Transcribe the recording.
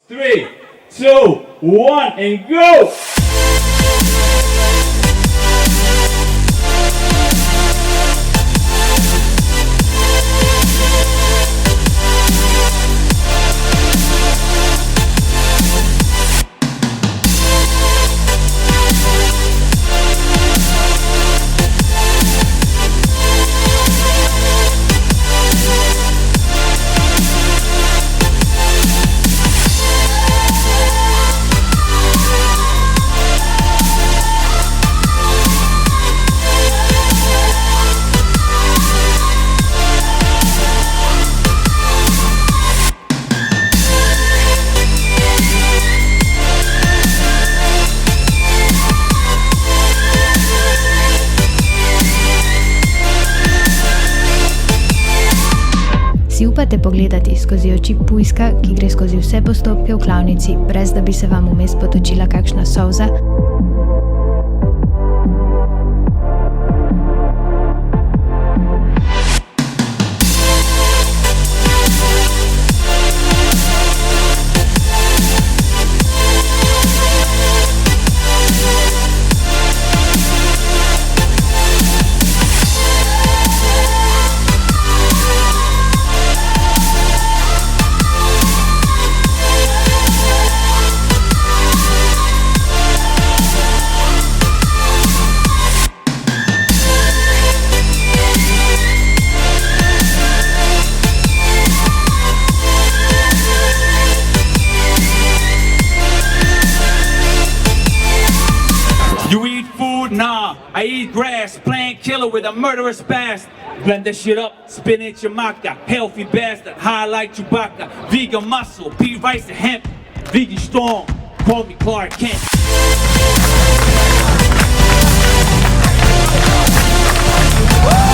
3, 2, 1, and go! Si upate pogledati skozi oči pujska, ki gre skozi vse postopke v klavnici, brez da bi se vam vmes potočila kakšna solza? You eat food? Nah, I eat grass, playing killer with a murderous past. Blend that shit up, spinach and maca, healthy bastard, high like Chewbacca. Vegan muscle, pea rice and hemp, vegan strong, call me Clark Kent. Woo!